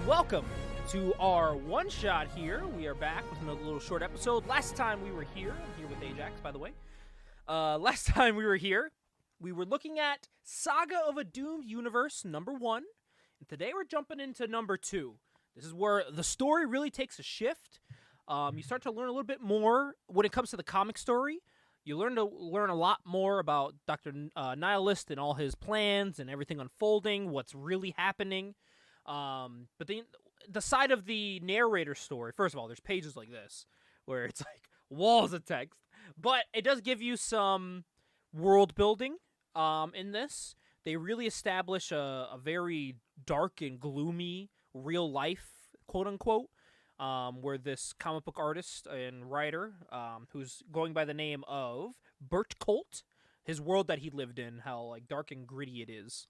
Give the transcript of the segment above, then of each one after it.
welcome to our one-shot here. We are back with another little short episode. Last time we were here, I'm here with Ajax, by the way. Last time we were here, we were looking at Saga of a Doomed Universe, number 1. And today we're jumping into number 2. This is where the story really takes a shift. You start to learn a little bit more when it comes to the comic story. You learn a lot more about Dr. Nihilist and all his plans and everything unfolding, what's really happening. But the side of the narrator story, first of all, there's pages like this where it's like walls of text, but it does give you some world building in this. They really establish a very dark and gloomy real life, quote unquote, where this comic book artist and writer, who's going by the name of Bert Colt, his world that he lived in, how like dark and gritty it is.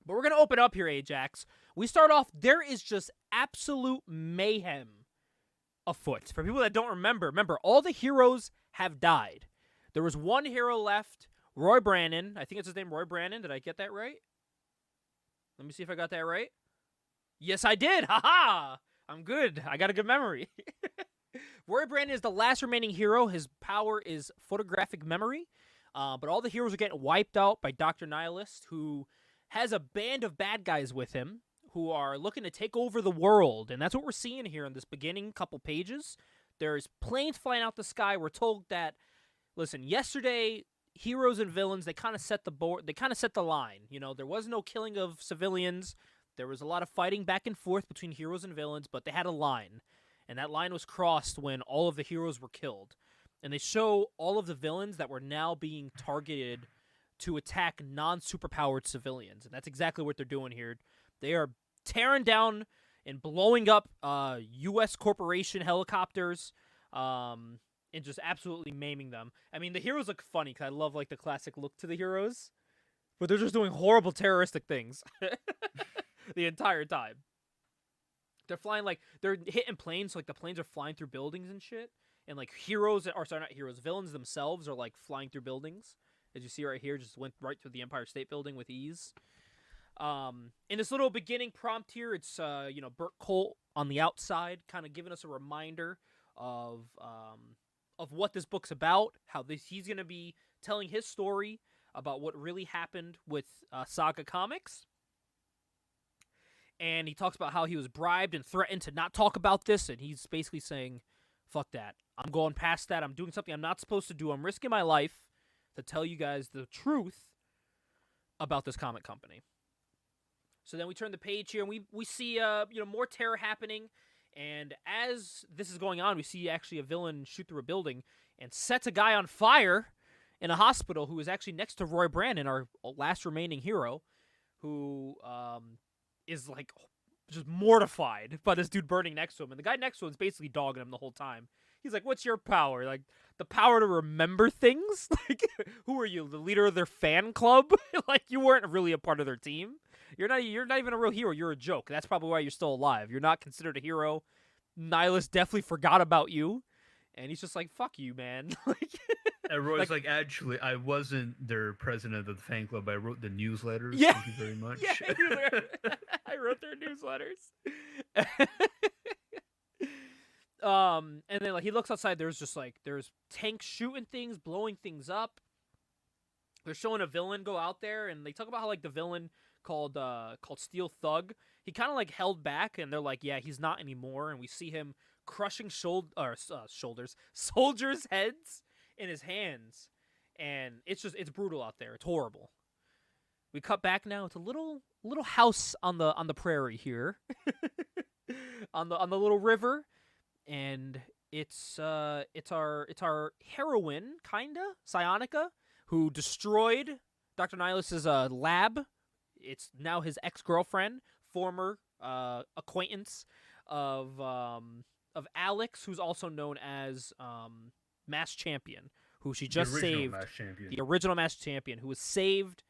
But we're going to open up here, Ajax. We start off, there is just absolute mayhem afoot. For people that don't remember, all the heroes have died. There was one hero left, Roy Brannon. I think it's his name, Roy Brannon. Did I get that right? Let me see if I got that right. Yes, I did. Ha-ha! I'm good. I got a good memory. Roy Brannon is the last remaining hero. His power is photographic memory. But all the heroes are getting wiped out by Dr. Nihilist, who has a band of bad guys with him who are looking to take over the world. And that's what we're seeing here in this beginning couple pages. There's planes flying out the sky. We're told that, listen, yesterday, heroes and villains, they kind of set the board. They kind of set the line. You know, there was no killing of civilians. There was a lot of fighting back and forth between heroes and villains, but they had a line. And that line was crossed when all of the heroes were killed. And they show all of the villains that were now being targeted to attack non-superpowered civilians. And that's exactly what they're doing here. They are tearing down and blowing up U.S. corporation helicopters and just absolutely maiming them. I mean, the heroes look funny because I love like the classic look to the heroes. But they're just doing horrible terroristic things the entire time. They're flying like, they're hitting planes, so like the planes are flying through buildings and shit. And like villains themselves are like flying through buildings. As you see right here, just went right through the Empire State Building with ease. In this little beginning prompt here, it's Bert Colt on the outside, kind of giving us a reminder of what this book's about. How he's going to be telling his story about what really happened with Saga Comics. And he talks about how he was bribed and threatened to not talk about this, and he's basically saying, "Fuck that! I'm going past that. I'm doing something I'm not supposed to do. I'm risking my life to tell you guys the truth about this comic company." So then we turn the page here, and we see more terror happening. And as this is going on, we see actually a villain shoot through a building and sets a guy on fire in a hospital who is actually next to Roy Brannon, our last remaining hero, who is like just mortified by this dude burning next to him. And the guy next to him is basically dogging him the whole time. He's like, "What's your power? Like, the power to remember things? Like, who are you, the leader of their fan club? Like, you weren't really a part of their team. You're not even a real hero. You're a joke. That's probably why you're still alive. You're not considered a hero. Nihilist definitely forgot about you." And he's just like, "Fuck you, man." And Roy's like, "Actually, I wasn't their president of the fan club. I wrote the newsletters. Yeah. Thank you very much." Yeah, I wrote their newsletters. And then like he looks outside. There's tanks shooting things, blowing things up. They're showing a villain go out there, and they talk about how like the villain called Steel Thug, he kind of like held back, and they're like, "Yeah, he's not anymore." And we see him crushing soldiers' heads in his hands, and it's brutal out there. It's horrible. We cut back now. It's a little house on the prairie here, on the little river. And it's our heroine, kinda, Psionica, who destroyed Dr. Nihilist's lab. It's now his ex-girlfriend, former acquaintance of Alex, who's also known as Mass Champion, who she just saved. The original Mass Champion, who was saved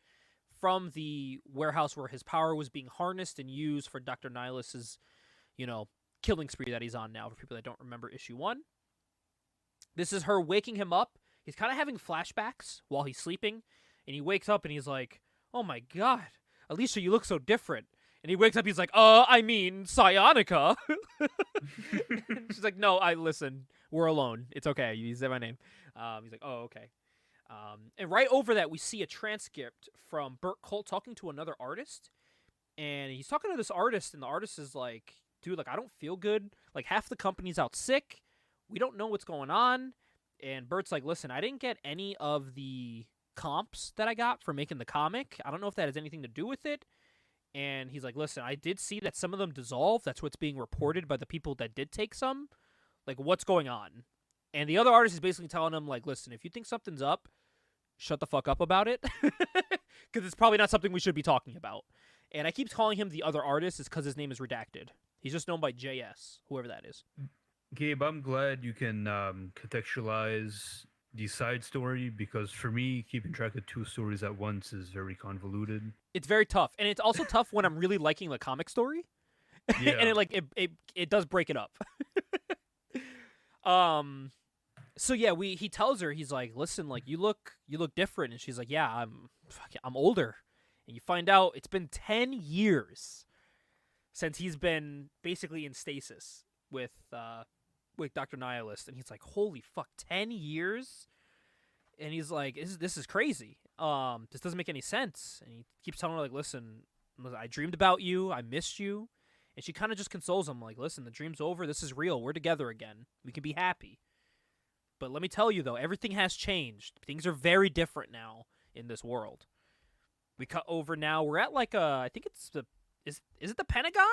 from the warehouse where his power was being harnessed and used for Dr. Nihilist's, killing spree that he's on now, for people that don't remember issue 1. This is her waking him up. He's kind of having flashbacks while he's sleeping, and he wakes up and he's like, "Oh my god, Alicia, you look so different." And he wakes up, he's like, I mean, Psionica. She's like, no, listen, we're alone. It's okay. You said my name. He's like, oh, okay. And right over that, we see a transcript from Burt Colt talking to another artist. And he's talking to this artist, and the artist is like, dude, like, I don't feel good. Like, half the company's out sick. We don't know what's going on. And Bert's like, listen, I didn't get any of the comps that I got for making the comic. I don't know if that has anything to do with it. And he's like, listen, I did see that some of them dissolved. That's what's being reported by the people that did take some. Like, what's going on? And the other artist is basically telling him, like, listen, if you think something's up, shut the fuck up about it. Because it's probably not something we should be talking about. And I keep calling him the other artist is because his name is redacted. He's just known by JS, whoever that is. Gabe, I'm glad you can contextualize the side story, because for me, keeping track of two stories at once is very convoluted. It's very tough. And it's also tough when I'm really liking the comic story. Yeah. And it does break it up. So yeah, he tells her, he's like, listen, like, you look different. And she's like, yeah, I'm older. And you find out it's been 10 years since he's been basically in stasis with Dr. Nihilist. And he's like, holy fuck, 10 years? And he's like, this is crazy. This doesn't make any sense. And he keeps telling her, like, listen, I dreamed about you. I missed you. And she kind of just consoles him, like, listen, the dream's over. This is real. We're together again. We can be happy. But let me tell you, though, everything has changed. Things are very different now in this world. We cut over now. We're at, like, I think it's is it the Pentagon?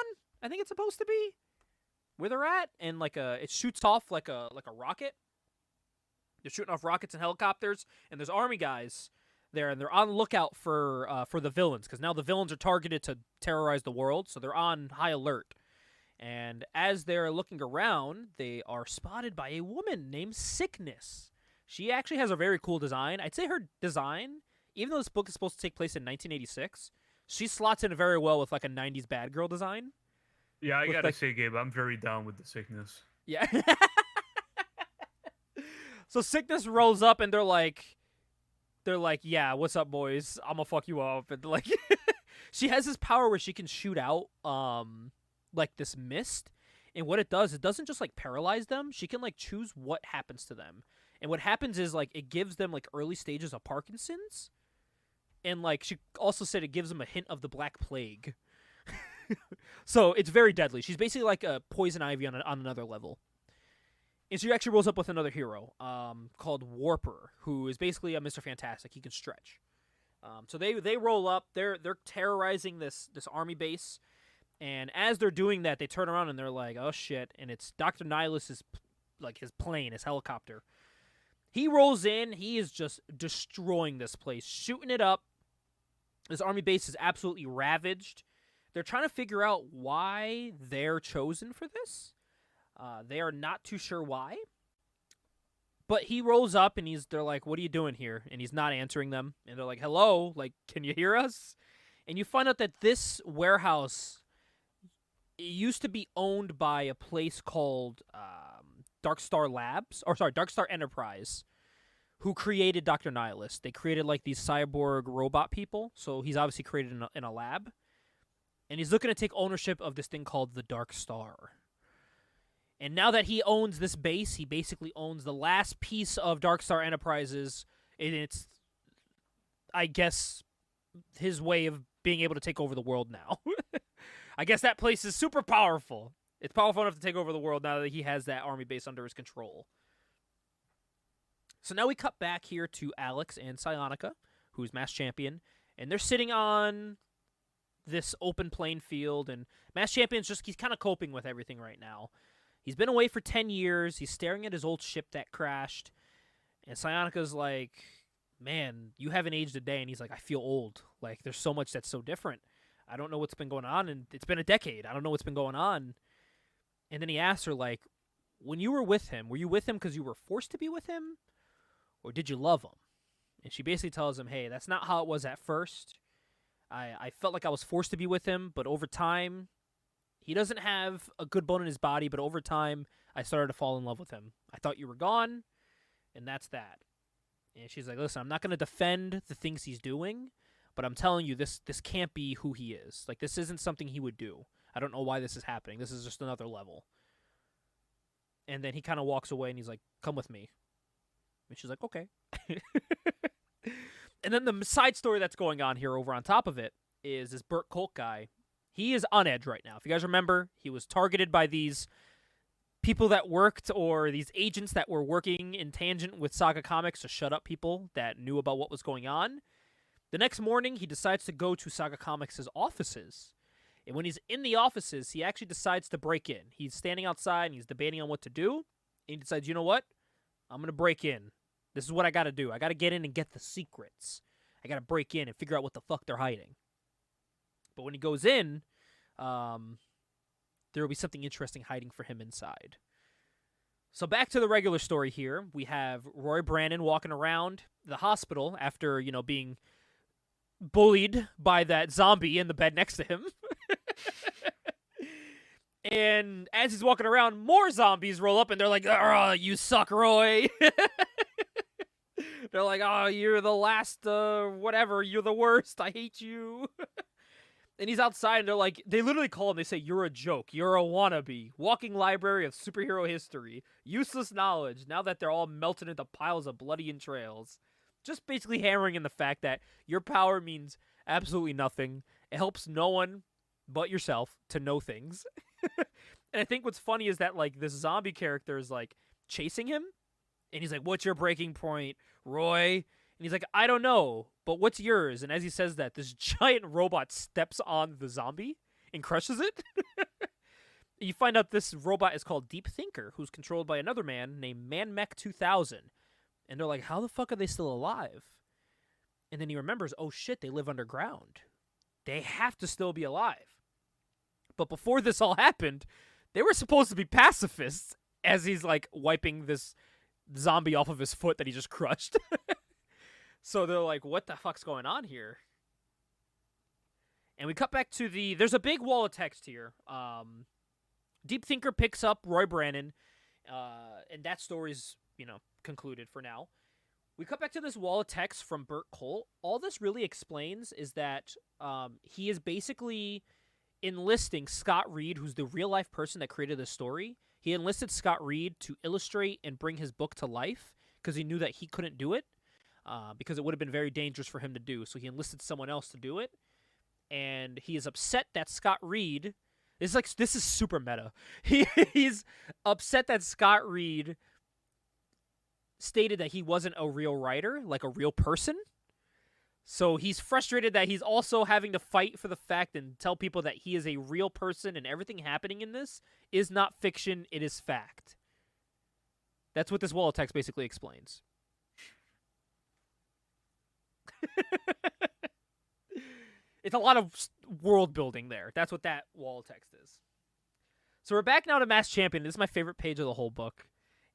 I think it's supposed to be where they're at. And, like, it shoots off like a rocket. They're shooting off rockets and helicopters. And there's army guys there, and they're on the lookout for the villains, because now the villains are targeted to terrorize the world, so they're on high alert. And as they're looking around, they are spotted by a woman named Sickness. She actually has a very cool design. I'd say her design, even though this book is supposed to take place in 1986, she slots in very well with like a 90s bad girl design. Yeah, I gotta say, Gabe, I'm very down with the Sickness. Yeah. So Sickness rolls up, and they're like, yeah, what's up, boys? I'm gonna fuck you up. And like, she has this power where she can shoot out, like this mist. And what it does, it doesn't just like paralyze them. She can like choose what happens to them. And what happens is like, it gives them like early stages of Parkinson's. And like, she also said it gives them a hint of the Black Plague. So it's very deadly. She's basically like a Poison Ivy on another level. And she actually rolls up with another hero called Warper, who is basically a Mr. Fantastic. He can stretch. So they roll up. They're terrorizing this army base. And as they're doing that, they turn around and they're like, oh, shit. And it's Dr. Nihilust's, like, his plane, his helicopter. He rolls in. He is just destroying this place, shooting it up. This army base is absolutely ravaged. They're trying to figure out why they're chosen for this. They are not too sure why. But he rolls up and they're like, what are you doing here? And he's not answering them. And they're like, hello, like, can you hear us? And you find out that this warehouse, it used to be owned by a place called Dark Star Enterprise, who created Dr. Nihilist. They created like these cyborg robot people. So he's obviously created in a lab. And he's looking to take ownership of this thing called the Dark Star. And now that he owns this base, he basically owns the last piece of Dark Star Enterprises. And it's, I guess, his way of being able to take over the world now. I guess that place is super powerful. It's powerful enough to take over the world now that he has that army base under his control. So now we cut back here to Alex and Psionica, who's Mass Champion. And they're sitting on this open playing field. And Mass Champion's he's kind of coping with everything right now. He's been away for 10 years. He's staring at his old ship that crashed. And Psionica's like, man, you haven't aged a day. And he's like, I feel old. Like, there's so much that's so different. I don't know what's been going on. And it's been a decade. I don't know what's been going on. And then he asks her, like, when you were with him, were you with him because you were forced to be with him? Or did you love him? And she basically tells him, hey, that's not how it was at first. I felt like I was forced to be with him, but over time, he doesn't have a good bone in his body, but over time, I started to fall in love with him. I thought you were gone, and that's that. And she's like, listen, I'm not going to defend the things he's doing, but I'm telling you, this can't be who he is. Like, this isn't something he would do. I don't know why this is happening. This is just another level. And then he kind of walks away, and he's like, come with me. And she's like, okay. And then the side story that's going on here over on top of it is this Burt Colt guy. He is on edge right now. If you guys remember, he was targeted by these people that worked, or these agents that were working in tangent with Saga Comics to shut up people that knew about what was going on. The next morning, he decides to go to Saga Comics' offices. And when he's in the offices, he actually decides to break in. He's standing outside, and he's debating on what to do. And he decides, you know what? I'm going to break in. This is what I got to do. I got to get in and get the secrets. I got to break in and figure out what the fuck they're hiding. But when he goes in, there will be something interesting hiding for him inside. So back to the regular story here. We have Roy Brannon walking around the hospital after, you know, being bullied by that zombie in the bed next to him. And as he's walking around, more zombies roll up, and they're like, "Oh, you suck, Roy." They're like, "Oh, you're the last, whatever. You're the worst. I hate you." And he's outside, and they're like, they literally call him. They say, "You're a joke. You're a wannabe. Walking library of superhero history. Useless knowledge." Now that they're all melted into piles of bloody entrails. Just basically hammering in the fact that your power means absolutely nothing. It helps no one but yourself to know things. And I think what's funny is that, like, this zombie character is, like, chasing him. And he's like, "What's your breaking point, Roy?" And he's like, "I don't know, but what's yours?" And as he says that, this giant robot steps on the zombie and crushes it. You find out this robot is called Deep Thinker, who's controlled by another man named ManMech 2000. And they're like, how the fuck are they still alive? And then he remembers, oh shit, they live underground. They have to still be alive. But before this all happened, they were supposed to be pacifists, as he's like wiping this zombie off of his foot that he just crushed. So they're like, what the fuck's going on here? And we cut back to there's a big wall of text here. Deep Thinker picks up Roy Brannon, and that story's, you know, concluded for now. We cut back to this wall of text from Burt Colt. All this really explains is that he is basically enlisting Scott Reed, who's the real-life person that created the story. He enlisted Scott Reed to illustrate and bring his book to life because he knew that he couldn't do it, because it would have been very dangerous for him to do. So he enlisted someone else to do it, and he is upset that Scott Reed... This is super meta. He's upset that Scott Reed stated that he wasn't a real writer, like a real person. So he's frustrated that he's also having to fight for the fact and tell people that he is a real person and everything happening in this is not fiction, it is fact. That's what this wall of text basically explains. It's a lot of world building there. That's what that wall of text is. So we're back now to Mass Champion. This is my favorite page of the whole book.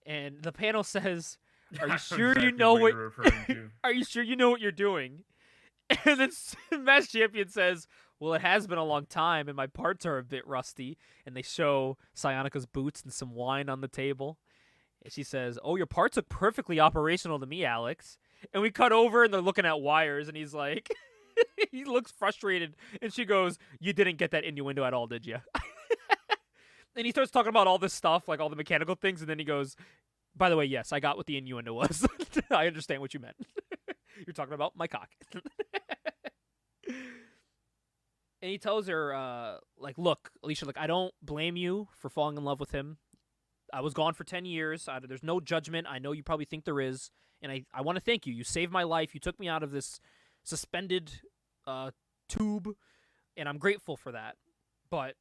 And the panel says, "Are you sure exactly you know what you're referring to. Are you sure you know what you're doing?" And then Mass Champion says, "Well, it has been a long time, and my parts are a bit rusty." And they show Cyonica's boots and some wine on the table. And she says, "Oh, your parts look perfectly operational to me, Alex." And we cut over, and they're looking at wires, and he's like, he looks frustrated. And she goes, "You didn't get that innuendo at all, did you?" And he starts talking about all this stuff, like all the mechanical things, and then he goes, "By the way, yes, I got what the innuendo was. I understand what you meant. You're talking about my cock." And he tells her, like, "Look, Alicia, like, I don't blame you for falling in love with him. I was gone for 10 years. There's no judgment. I know you probably think there is. And I want to thank you. You saved my life. You took me out of this suspended tube, and I'm grateful for that. But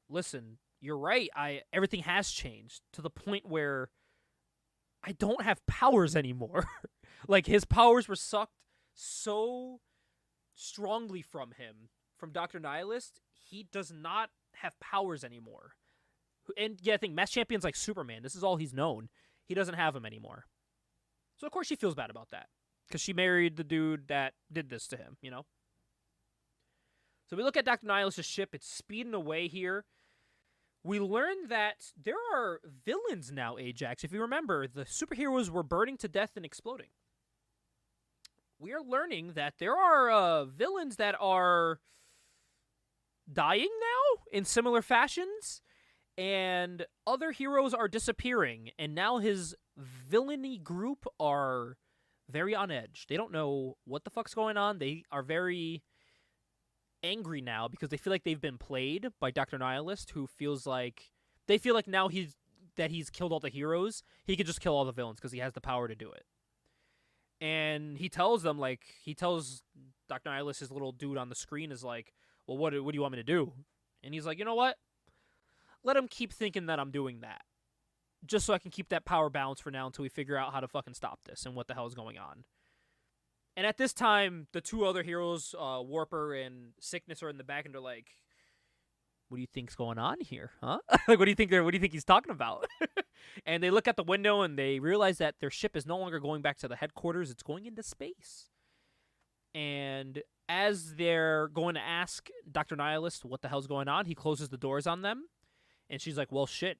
listen, you're right. Everything has changed to the point where I don't have powers anymore." Like, his powers were sucked so strongly from him, from Dr. Nihilist. He does not have powers anymore. And yeah, I think Mass Champion's like Superman. This is all he's known. He doesn't have them anymore. So of course she feels bad about that, because she married the dude that did this to him, you know? So we look at Dr. Nihilist's ship. It's speeding away here. We learn that there are villains now, Ajax. If you remember, the superheroes were burning to death and exploding. we are learning that there are villains that are dying now in similar fashions, and other heroes are disappearing, and now his villainy group are very on edge. They don't know what the fuck's going on. They are very angry now because they feel like they've been played by Dr. Nihilist, who feels like they feel like now he's killed all the heroes, he could just kill all the villains because he has the power to do it. And he tells them, Dr. Nihilist, his little dude on the screen, is like, well, what do you want me to do? And he's like, you know what? Let him keep thinking that I'm doing that, just so I can keep that power balance for now until we figure out how to fucking stop this and what the hell is going on. And at this time, the two other heroes, Warper and Sickness, are in the back, and they're like, what do you think's going on here, huh? Like, what do you think he's talking about? And they look at the window, and they realize that their ship is no longer going back to the headquarters. It's going into space. And as they're going to ask Dr. Nihilist what the hell's going on, he closes the doors on them. And she's like, well, shit,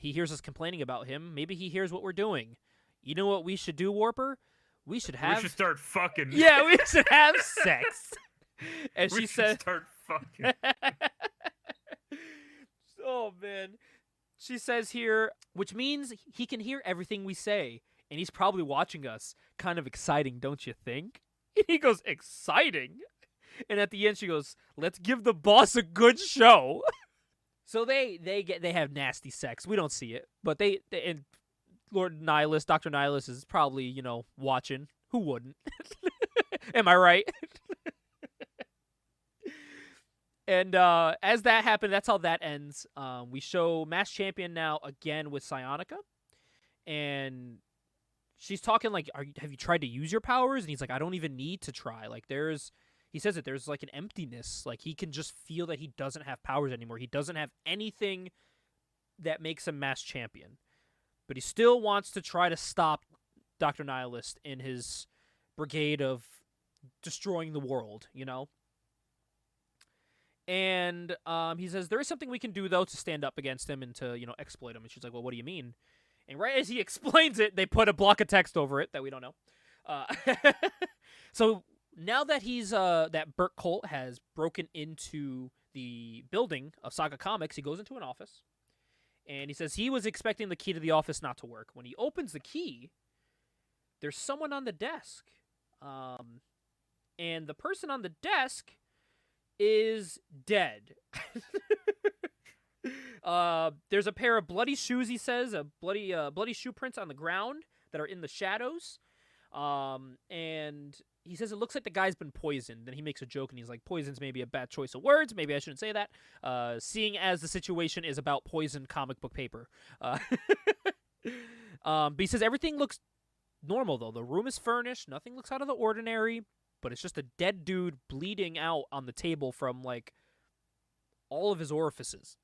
he hears us complaining about him. Maybe he hears what we're doing. You know what we should do, Warper? We should start fucking. Yeah, we should have sex. And she said, start fucking. Oh, man. She says here, which means he can hear everything we say, and he's probably watching us. Kind of exciting, don't you think? And he goes, exciting? And at the end, she goes, let's give the boss a good show. So they have nasty sex. We don't see it, but they and Lord Nihilist, Dr. Nihilist is probably, watching. Who wouldn't? Am I right? And as that happened, that's how that ends. We show Mass Champion now again with Psionica, and she's talking like, have you tried to use your powers? And he's like, I don't even need to try. Like, he says that there's like an emptiness. Like, he can just feel that he doesn't have powers anymore. He doesn't have anything that makes him Mass Champion. But he still wants to try to stop Dr. Nihilist in his brigade of destroying the world, And he says, there is something we can do, though, to stand up against him and to, exploit him. And she's like, well, what do you mean? And right as he explains it, they put a block of text over it that we don't know. So now that that Burt Colt has broken into the building of Saga Comics, he goes into an office. And he says he was expecting the key to the office not to work. When he opens the key, there's someone on the desk. And the person on the desk is dead. There's a pair of bloody shoes, he says, bloody shoe prints on the ground that are in the shadows. And he says it looks like the guy's been poisoned. Then he makes a joke and he's like, poison's maybe a bad choice of words. Maybe I shouldn't say that. Seeing as the situation is about poisoned comic book paper. But he says everything looks normal, though. The room is furnished. Nothing looks out of the ordinary. But it's just a dead dude bleeding out on the table from, like, all of his orifices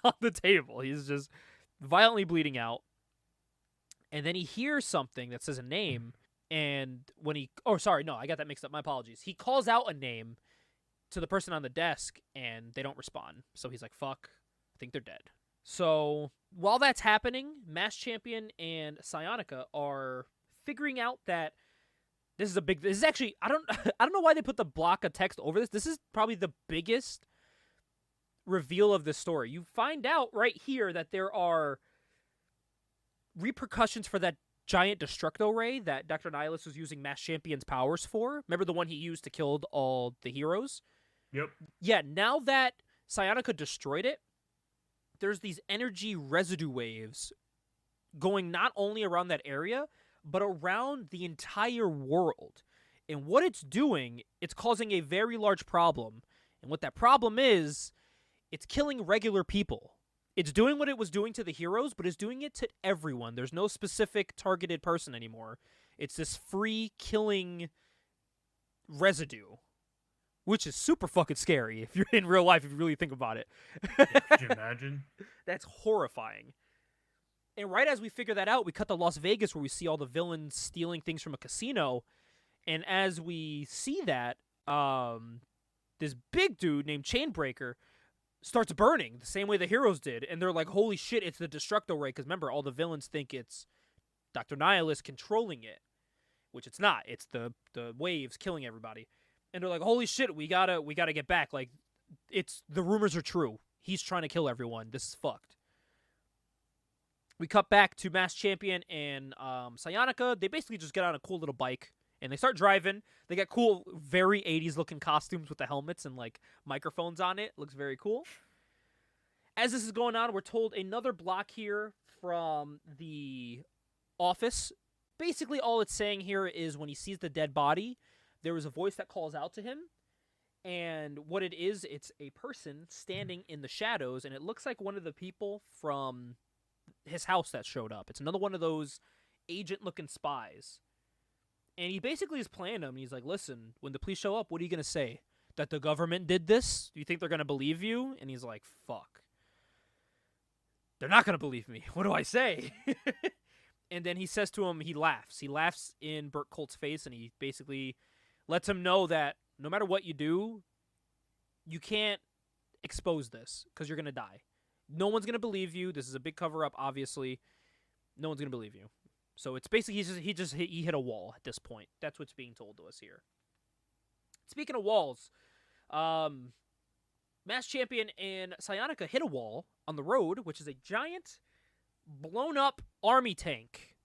on the table. He's just violently bleeding out. And then he hears something that says a name. And when he... Oh, sorry. No, I got that mixed up. My apologies. He calls out a name to the person on the desk, and they don't respond. So he's like, fuck, I think they're dead. So while that's happening, Mass Champion and Psionica are figuring out that this is actually... I don't know why they put the block of text over this. This is probably the biggest reveal of this story. You find out right here that there are repercussions for that giant Destructo Ray that Dr. Nihilist was using Mass Champion's powers for. Remember the one he used to kill all the heroes? Yep. Yeah, now that Psionica destroyed it, there's these energy residue waves going not only around that area, but around the entire world. And what it's doing, it's causing a very large problem. And what that problem is, it's killing regular people. It's doing what it was doing to the heroes, but it's doing it to everyone. There's no specific targeted person anymore. It's this free killing residue, which is super fucking scary if you're in real life, if you really think about it. Could you imagine? That's horrifying. And right as we figure that out, we cut to Las Vegas where we see all the villains stealing things from a casino. And as we see that, this big dude named Chainbreaker starts burning the same way the heroes did. And they're like, holy shit, it's the Destructo Ray. Because remember, all the villains think it's Dr. Nihilist controlling it. which it's not. It's the waves killing everybody. And they're like, holy shit, we gotta get back. Like, the rumors are true. He's trying to kill everyone. This is fucked. We cut back to Masked Champion and Sayanaka. They basically just get on a cool little bike and they start driving. They got cool, very 80s looking costumes with the helmets and like microphones on it. Looks very cool. As this is going on, we're told another block here from the office. Basically, all it's saying here is when he sees the dead body, there is a voice that calls out to him. And what it is, it's a person standing in the shadows, and it looks like one of the people from his house that showed up. It's another one of those agent-looking spies. And he basically is playing him. He's like, listen, when the police show up, what are you going to say? That the government did this? Do you think they're going to believe you? And he's like, fuck. They're not going to believe me. What do I say? And then he says to him, he laughs. He laughs in Burt Colt's face, and he basically lets him know that no matter what you do, you can't expose this because you're going to die. No one's going to believe you. This is a big cover-up, obviously. No one's going to believe you. So it's basically he hit a wall at this point. That's what's being told to us here. Speaking of walls, Masked Champion and Sayanaka hit a wall on the road, which is a giant, blown-up army tank.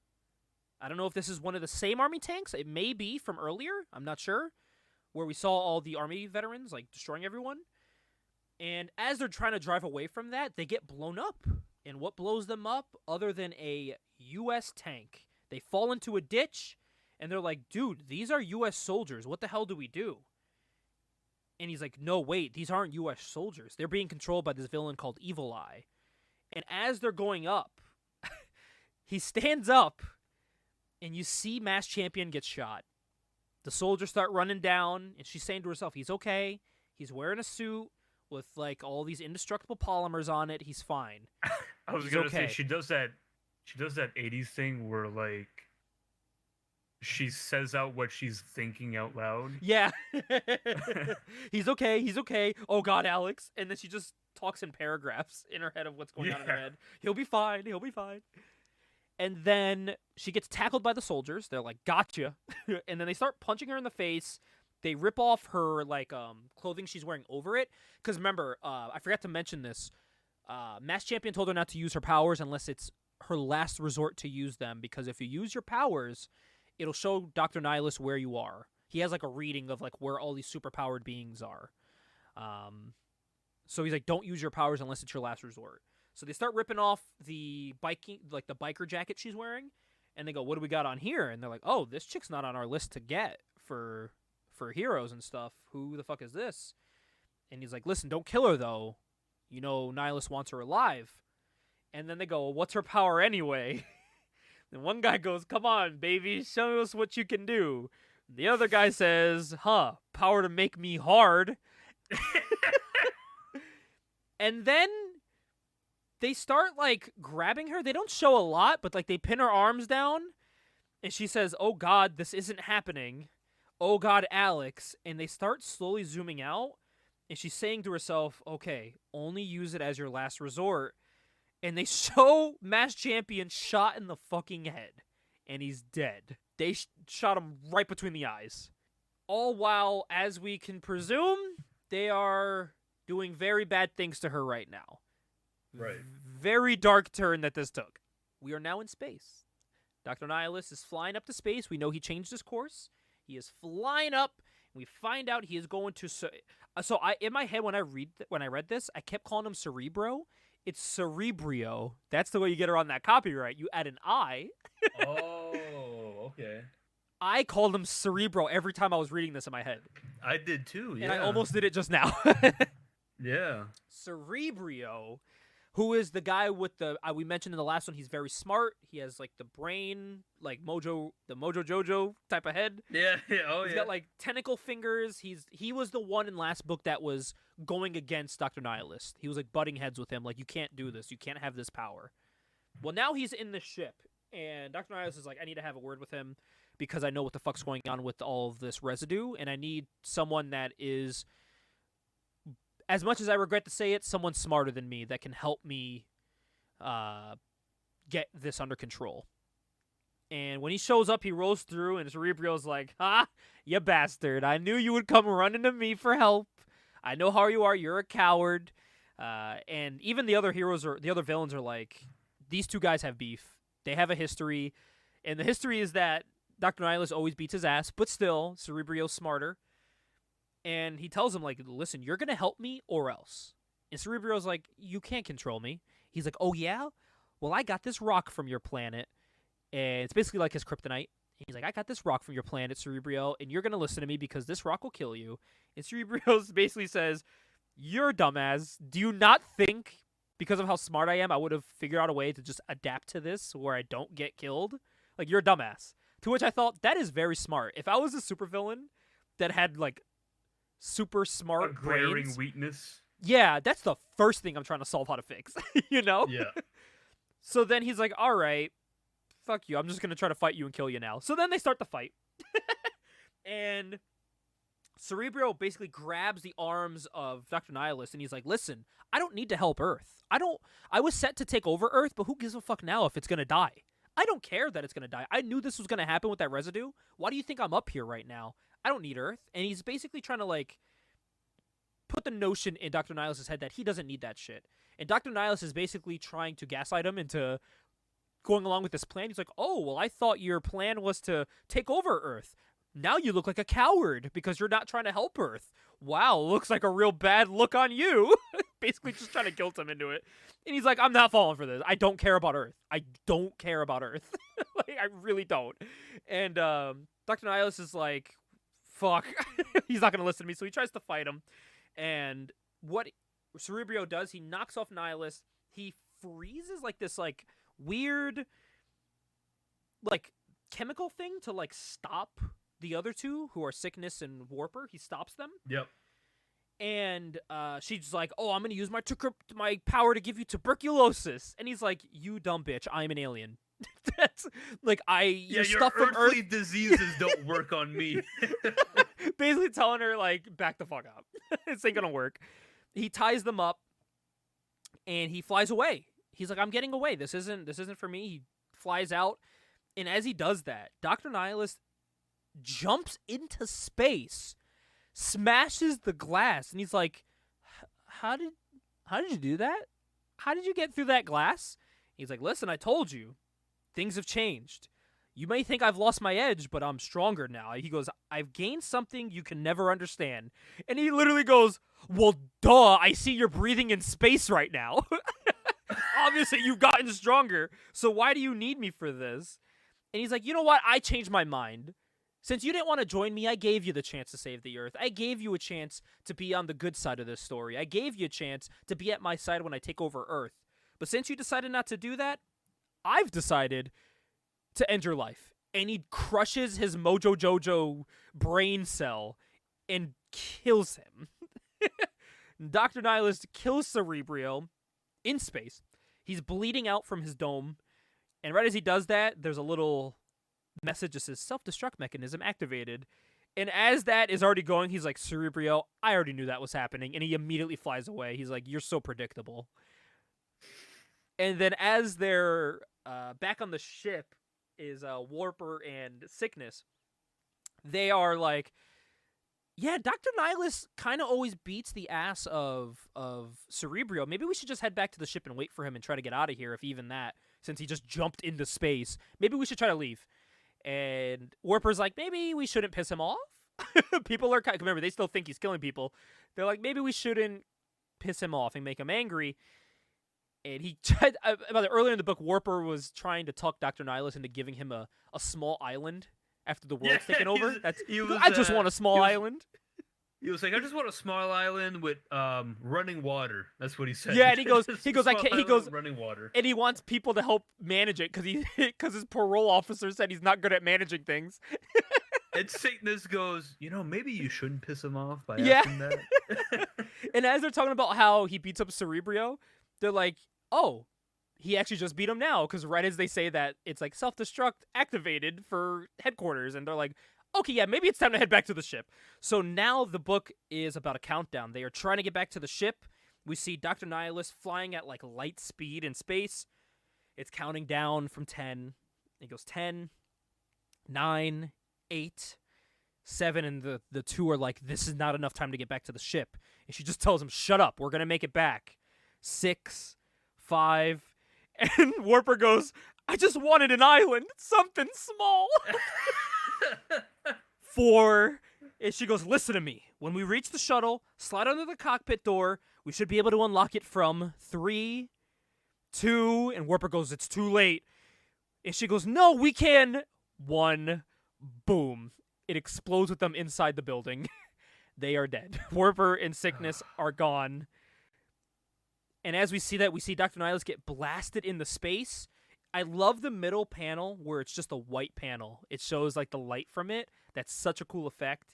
I don't know if this is one of the same army tanks. It may be from earlier. I'm not sure. Where we saw all the army veterans, like, destroying everyone. And as they're trying to drive away from that, they get blown up. And what blows them up, other than a U.S. tank? They fall into a ditch, and they're like, dude, these are U.S. soldiers. What the hell do we do? And he's like, no, wait, these aren't U.S. soldiers. They're being controlled by this villain called Evil Eye. And as they're going up, he stands up, and you see Masked Champion get shot. The soldiers start running down, and she's saying to herself, he's okay. He's wearing a suit with, like, all these indestructible polymers on it. He's fine. I was going to say, she does that 80s thing where, like, she says out what she's thinking out loud. Yeah. He's okay. He's okay. Oh, God, Alex. And then she just talks in paragraphs in her head of what's going on in her head. He'll be fine. He'll be fine. And then she gets tackled by the soldiers. They're like, gotcha. And then they start punching her in the face. They rip off her, like, clothing she's wearing over it. Because remember, I forgot to mention this. Masked Champion told her not to use her powers unless it's her last resort to use them. Because if you use your powers, it'll show Dr. Nihilus where you are. He has, like, a reading of, like, where all these superpowered beings are. So he's like, don't use your powers unless it's your last resort. So they start ripping off the biker jacket she's wearing, and they go, what do we got on here? And they're like, oh, this chick's not on our list to get for heroes and stuff. Who the fuck is this? And he's like, listen, don't kill her, though. You know, Nihilus wants her alive. And then they go, well, what's her power anyway? And one guy goes, come on, baby, show us what you can do. The other guy says, power to make me hard. And then they start, like, grabbing her. They don't show a lot, but, like, they pin her arms down. And she says, oh, God, this isn't happening. Oh, God, Alex. And they start slowly zooming out. And she's saying to herself, okay, only use it as your last resort. And they show Masked Champion shot in the fucking head. And he's dead. They shot him right between the eyes. All while, as we can presume, they are doing very bad things to her right now. Right. Very dark turn that this took. We are now in space. Dr. Nihilus is flying up to space. We know he changed his course. He is flying up. We find out he is going to... So in my head, when I read this, I kept calling him Cerebro. It's Cerebrio. That's the way you get around that copyright. You add an I. Oh, okay. I called him Cerebro every time I was reading this in my head. I did too, yeah. And I almost did it just now. Yeah. Cerebrio, who is the guy with the... we mentioned in the last one, he's very smart. He has, like, the brain, like, the Mojo Jojo type of head. Yeah, He's got, like, tentacle fingers. He was the one in last book that was going against Dr. Nihilus. He was, like, butting heads with him, like, you can't do this. You can't have this power. Well, now he's in the ship, and Dr. Nihilus is like, I need to have a word with him because I know what the fuck's going on with all of this residue, and I need someone that is... As much as I regret to say it, someone smarter than me that can help me get this under control. And when he shows up, he rolls through, and Cerebrio's like, "Ha, you bastard! I knew you would come running to me for help. I know how you are. You're a coward." And even the other villains are like, these two guys have beef. They have a history, and the history is that Dr. Nihilus always beats his ass, but still, Cerebrio's smarter. And he tells him, like, listen, you're gonna help me or else. And Cerebrio's like, you can't control me. He's like, oh yeah? Well, I got this rock from your planet. And it's basically like his kryptonite. He's like, I got this rock from your planet, Cerebrio, and you're going to listen to me because this rock will kill you. And Cerebrio basically says, you're a dumbass. Do you not think, because of how smart I am, I would have figured out a way to just adapt to this where I don't get killed? Like, you're a dumbass. To which I thought, that is very smart. If I was a supervillain that had, like, super smart A glaring brains, weakness. yeah, that's the first thing I'm trying to solve how to fix, you know? Yeah. So then he's like, all right, fuck you. I'm just going to try to fight you and kill you now. So then they start the fight. And Cerebrio basically grabs the arms of Dr. Nihilus and he's like, listen, I don't need to help Earth. I was set to take over Earth, but who gives a fuck now if it's going to die? I don't care that it's going to die. I knew this was going to happen with that residue. Why do you think I'm up here right now? I don't need Earth. And he's basically trying to, like, put the notion in Dr. Nihilus' head that he doesn't need that shit. And Dr. Nihilus is basically trying to gaslight him into going along with this plan. He's like, oh, well, I thought your plan was to take over Earth. Now you look like a coward because you're not trying to help Earth. Wow, looks like a real bad look on you. Basically just trying to guilt him into it. And he's like, I'm not falling for this. I don't care about Earth. I don't care about Earth. Like, I really don't. And Dr. Nihilus is like, fuck. He's not going to listen to me, so he tries to fight him. And what Cerebrio does, he knocks off Nihilus. He freezes, like, this, like, weird, like, chemical thing to, like, stop the other two, who are Sickness and Warper. He stops them. Yep. And she's like, oh, I'm going to use my power to give you tuberculosis. And he's like, you dumb bitch, I'm an alien. That's, like, your stuff from earthly Earth. diseases don't work on me. Basically telling her, like, back the fuck up. This ain't going to work. He ties them up, and he flies away. He's like, I'm getting away. This isn't for me. He flies out. And as he does that, Dr. Nihilus jumps into space, smashes the glass, and he's like, how did you do that? How did you get through that glass? He's like, listen, I told you. Things have changed. You may think I've lost my edge, but I'm stronger now. He goes, I've gained something you can never understand. And he literally goes, well, duh, I see you're breathing in space right now. Obviously, you've gotten stronger, so why do you need me for this? And he's like, you know what? I changed my mind. Since you didn't want to join me, I gave you the chance to save the Earth. I gave you a chance to be on the good side of this story. I gave you a chance to be at my side when I take over Earth. But since you decided not to do that, I've decided to end your life. And he crushes his Mojo Jojo brain cell and kills him. Dr. Nihilus kills Cerebrio in space. He's bleeding out from his dome. And right as he does that, there's a little message that says self-destruct mechanism activated. And as that is already going, he's like, Cerebrio, I already knew that was happening. And he immediately flies away. He's like, you're so predictable. And then as they're back on the ship is Warper and Sickness. They are like, yeah, Dr. Nihilus kind of always beats the ass of Cerebrio. Maybe we should just head back to the ship and wait for him and try to get out of here, if even that, since he just jumped into space. Maybe we should try to leave. And Warper's like, maybe we shouldn't piss him off. People are, remember, they still think he's killing people. They're like, maybe we shouldn't piss him off and make him angry. And he tried, earlier in the book, Warper was trying to talk Dr. Nihilus into giving him a small island after the world's taken over. I just want a small island. He was like, I just want a small island with running water. That's what he said. Yeah, and he goes, running water. And he wants people to help manage it because his parole officer said he's not good at managing things. And Satanist goes, maybe you shouldn't piss him off by asking that. And as they're talking about how he beats up Cerebrio, they're like, oh, he actually just beat him now, because right as they say that, it's like self-destruct activated for headquarters, and they're like, okay, yeah, maybe it's time to head back to the ship. So now the book is about a countdown. They are trying to get back to the ship. We see Dr. Nihilus flying at like light speed in space. It's counting down from 10. It goes 10, 9, 8, 7, and the two are like, this is not enough time to get back to the ship. And she just tells him, shut up, we're going to make it back. 6, 5, and Warper goes, I just wanted an island, something small. 4, and she goes, listen to me. When we reach the shuttle, slide under the cockpit door. We should be able to unlock it from 3, 2, and Warper goes, it's too late. And she goes, no, we can. 1, boom. It explodes with them inside the building. They are dead. Warper and Sickness are gone. And as we see that, we see Dr. Nihilus get blasted into space. I love the middle panel where it's just a white panel. It shows like the light from it. That's such a cool effect.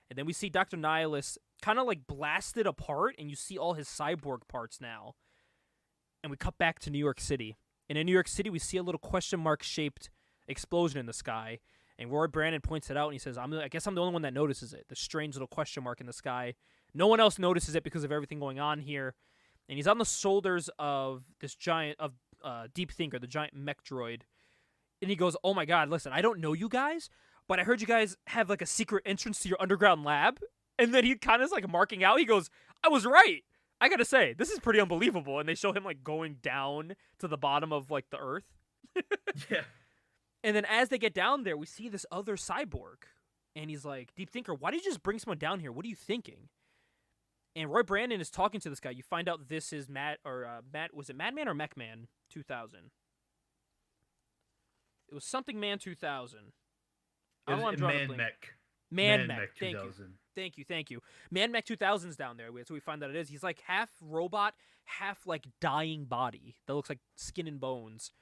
And then we see Dr. Nihilus kind of like blasted apart, and you see all his cyborg parts now. And we cut back to New York City. And in New York City, we see a little question mark shaped explosion in the sky. And Roy Brandon points it out, and he says, I guess I'm the only one that notices it, the strange little question mark in the sky. No one else notices it because of everything going on here. And he's on the shoulders of this giant, Deep Thinker, the giant mech droid. And he goes, oh my god, listen, I don't know you guys, but I heard you guys have like a secret entrance to your underground lab. And then he kind of is like marking out. He goes, I was right. I gotta say, this is pretty unbelievable. And they show him like going down to the bottom of like the earth. Yeah. And then as they get down there, we see this other cyborg. And he's like, Deep Thinker, why did you just bring someone down here? What are you thinking? And Roy Brandon is talking to this guy. You find out this is Matt, was it Madman or Mechman 2000? It was something Man 2000. I don't want to draw a blank. Man Mech. Thank you. Man Mech 2000's down there. So we find out it is. He's like half robot, half like dying body that looks like skin and bones.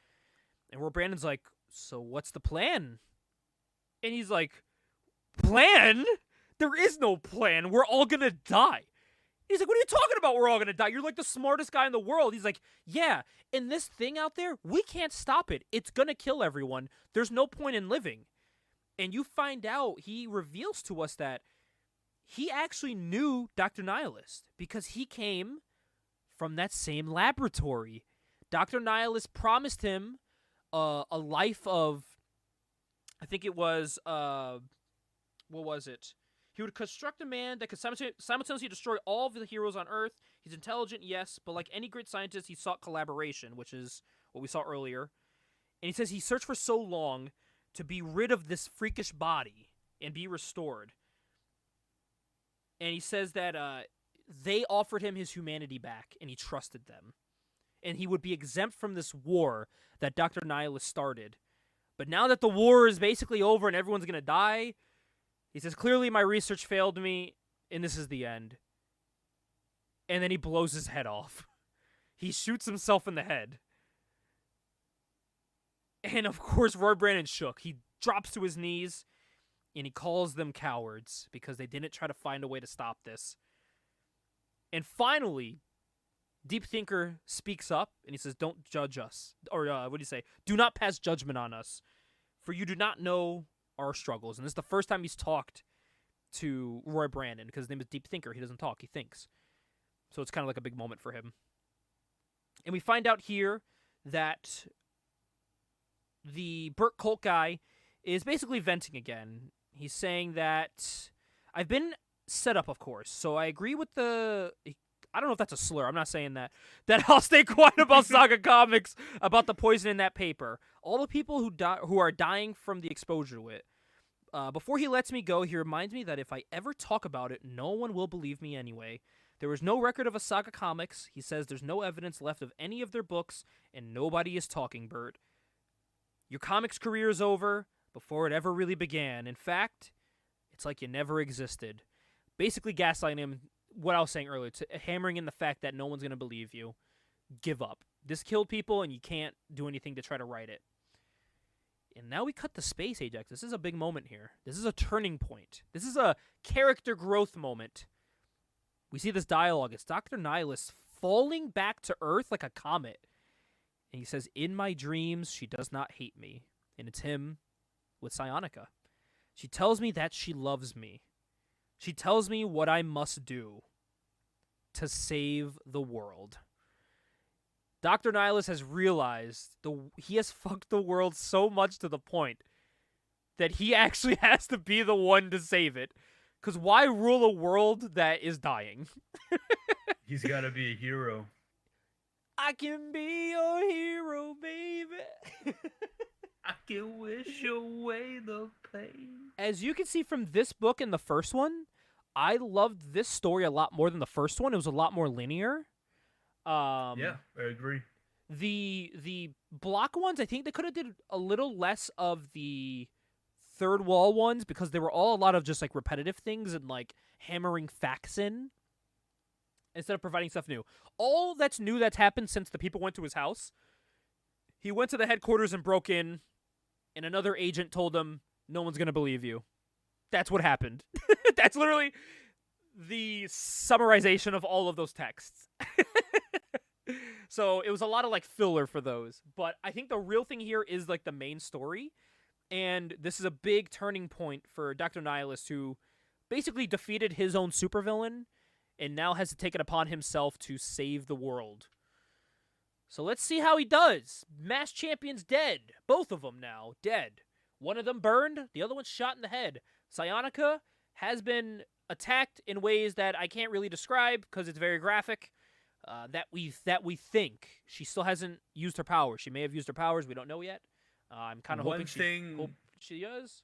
And Roy Brandon's like, so what's the plan? And he's like, plan? There is no plan. We're all gonna die. He's like, what are you talking about? We're all gonna die. You're like the smartest guy in the world. He's like, yeah, and this thing out there, we can't stop it. It's gonna kill everyone. There's no point in living. And you find out, he reveals to us that he actually knew Dr. Nihilus because he came from that same laboratory. Dr. Nihilus promised him a life of, I think it was, what was it? He would construct a man that could simultaneously destroy all of the heroes on Earth. He's intelligent, yes, but like any great scientist, he sought collaboration, which is what we saw earlier. And he says he searched for so long to be rid of this freakish body and be restored. And he says that they offered him his humanity back, and he trusted them. And he would be exempt from this war that Dr. Nihilus started. But now that the war is basically over and everyone's going to die, he says, clearly my research failed me, and this is the end. And then he blows his head off. He shoots himself in the head. And of course, Roy Brandon shook. He drops to his knees, and he calls them cowards because they didn't try to find a way to stop this. And finally, Deep Thinker speaks up, and he says, don't judge us. Or what do you say? Do not pass judgment on us, for you do not know our struggles. And this is the first time he's talked to Roy Brandon, because his name is Deep Thinker. He doesn't talk, he thinks. So it's kind of like a big moment for him. And we find out here that the Burt Colt guy is basically venting again. He's saying that I've been set up, of course, so I agree with the... I don't know if that's a slur. I'm not saying that. That I'll stay quiet about Saga Comics, about the poison in that paper. All the people who are dying from the exposure to it. Before he lets me go, he reminds me that if I ever talk about it, no one will believe me anyway. There is no record of a Saga Comics. He says there's no evidence left of any of their books, and nobody is talking, Bert. Your comics career is over before it ever really began. In fact, it's like you never existed. Basically gaslighting him, what I was saying earlier, hammering in the fact that no one's going to believe you. Give up. This killed people, and you can't do anything to try to right it. And now we cut to space, Ajax. This is a big moment here. This is a turning point. This is a character growth moment. We see this dialogue. It's Dr. Nihilus falling back to Earth like a comet. And he says, in my dreams, she does not hate me. And it's him with Psionica. She tells me that she loves me. She tells me what I must do to save the world. Dr. Nihilus has realized he has fucked the world so much to the point that he actually has to be the one to save it. Because why rule a world that is dying? He's got to be a hero. I can be your hero, baby. I can wish away the pain. As you can see from this book and the first one, I loved this story a lot more than the first one. It was a lot more linear. Yeah, I agree. The block ones, I think they could have did a little less of the third wall ones because they were all a lot of just like repetitive things and like hammering facts in instead of providing stuff new. All that's new that's happened since the people went to his house. He went to the headquarters and broke in, and another agent told him, no one's going to believe you. That's what happened. That's literally the summarization of all of those texts. So it was a lot of like filler for those. But I think the real thing here is like the main story. And this is a big turning point for Dr. Nihilist, who basically defeated his own supervillain and now has to take it upon himself to save the world. So let's see how he does. Mass Champion's dead. Both of them now dead. One of them burned, the other one's shot in the head. Psionica has been attacked in ways that I can't really describe because it's very graphic. That we think. She still hasn't used her powers. She may have used her powers. We don't know yet. I'm kind of hoping she does.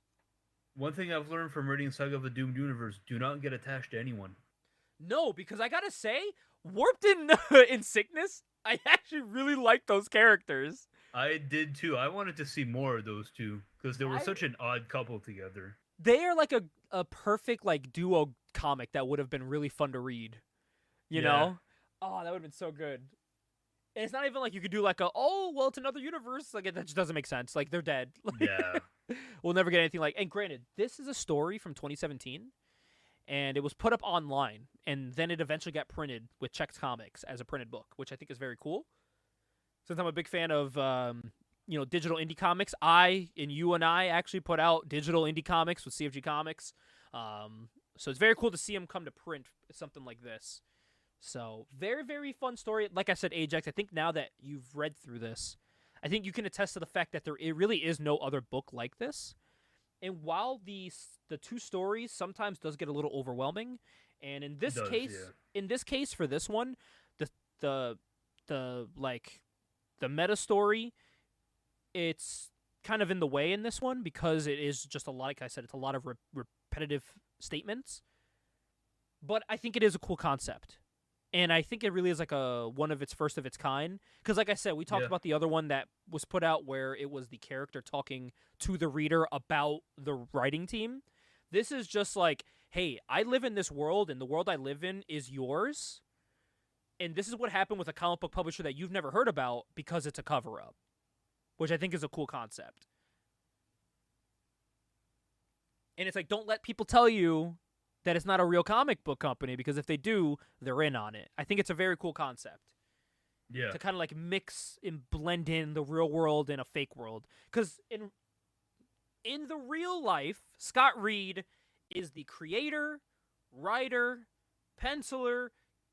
One thing I've learned from reading Saga of the Doomed Universe: do not get attached to anyone. No, because I gotta say, Warped in Sickness, I actually really like those characters. I did too. I wanted to see more of those two because they were such an odd couple together. They are like a perfect like duo comic that would have been really fun to read. You know? Oh, that would have been so good. And it's not even like you could do like it's another universe. Like, that just doesn't make sense. Like, they're dead. Yeah. We'll never get anything like... And granted, this is a story from 2017, and it was put up online, and then it eventually got printed with Chex Comics as a printed book, which I think is very cool. Since I'm a big fan of, digital indie comics, you and I actually put out digital indie comics with CFG Comics. So it's very cool to see them come to print something like this. So, very, very fun story. Like I said, Ajax, I think now that you've read through this, I think you can attest to the fact that it really is no other book like this. And while the two stories sometimes does get a little overwhelming, and in this case for this one, the meta story, it's kind of in the way in this one because it is just a lot. Like I said, it's a lot of repetitive statements. But I think it is a cool concept. And I think it really is like one of its first of its kind. Because like I said, we talked about the other one that was put out where it was the character talking to the reader about the writing team. This is just like, hey, I live in this world, and the world I live in is yours. And this is what happened with a comic book publisher that you've never heard about because it's a cover-up. Which I think is a cool concept. And it's like, don't let people tell you that it's not a real comic book company, because if they do, they're in on it. I think it's a very cool concept. Yeah. To kind of like mix and blend in the real world and a fake world. Because in the real life, Scott Reed is the creator, writer, penciler,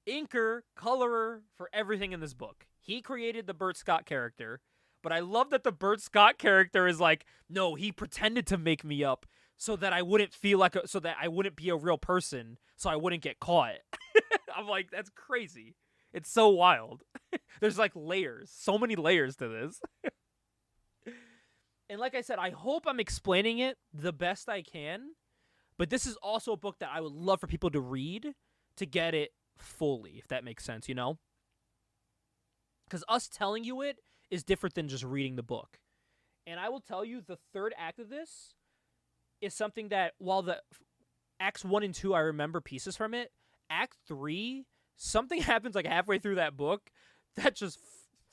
inker, colorer for everything in this book. He created the Burt Scott character, but I love that the Burt Scott character is like, no, he pretended to make me up so that I wouldn't so that I wouldn't be a real person, so I wouldn't get caught. I'm like, that's crazy. It's so wild. There's like layers, so many layers to this. And like I said, I hope I'm explaining it the best I can, but this is also a book that I would love for people to read to get it fully, if that makes sense, you know? Because us telling you it is different than just reading the book. And I will tell you, the third act of this is something that, while the Acts 1 and 2, I remember pieces from it, Act 3, something happens like halfway through that book that just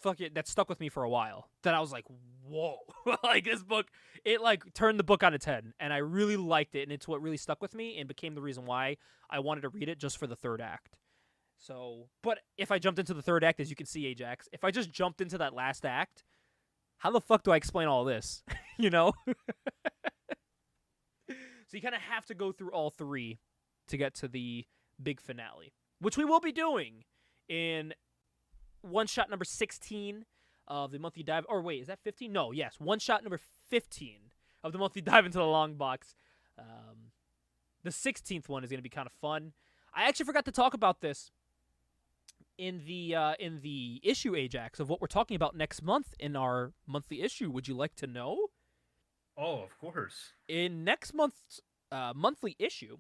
that stuck with me for a while. That I was like, whoa. Like, this book, it like turned the book on its head, and I really liked it, and it's what really stuck with me and became the reason why I wanted to read it just for the third act. So, but if I jumped into the third act, as you can see, Ajax, if I just jumped into that last act, how the fuck do I explain all this? You know? So you kind of have to go through all three to get to the big finale, which we will be doing in one-shot number 16 of the monthly dive. Or wait, is that 15? No, yes, one-shot number 15 of the monthly dive into the long box. The 16th one is going to be kind of fun. I actually forgot to talk about this in the issue, Ajax, of what we're talking about next month in our monthly issue. Would you like to know? Oh, of course. In next month's monthly issue,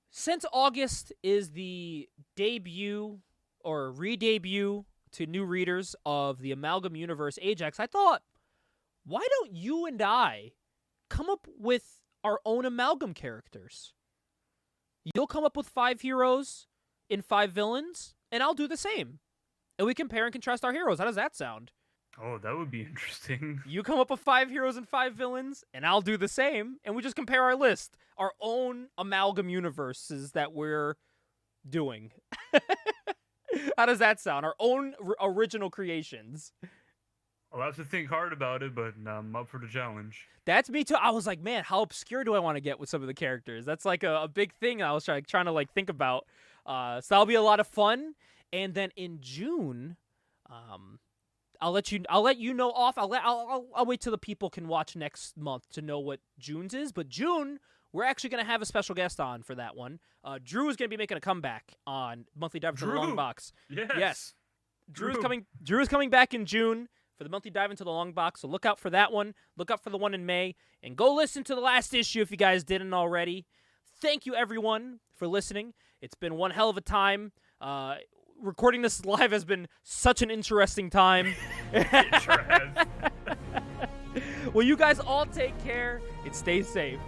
since August is the debut or re-debut to new readers of the Amalgam Universe, Ajax, I thought, why don't you and I come up with our own Amalgam characters? You'll come up with 5 heroes and 5 villains, and I'll do the same. And we compare and contrast our heroes. How does that sound? Oh, that would be interesting. You come up with 5 heroes and 5 villains, and I'll do the same, and we just compare our list. Our own Amalgam universes that we're doing. How does that sound? Our own original creations. I'll have to think hard about it, but I'm up for the challenge. That's me too. I was like, man, how obscure do I want to get with some of the characters? That's like a big thing I was trying to like think about. So that'll be a lot of fun. And then in June, I'll let you know off. I'll wait till the people can watch next month to know what June's is. But June, we're actually gonna have a special guest on for that one. Drew is gonna be making a comeback on monthly dive into the long box. Yes. Drew is coming back in June for the monthly dive into the long box. So look out for that one. Look out for the one in May, and go listen to the last issue if you guys didn't already. Thank you everyone for listening. It's been one hell of a time. Recording this live has been such an interesting time. It sure has. Well, you guys all take care and stay safe.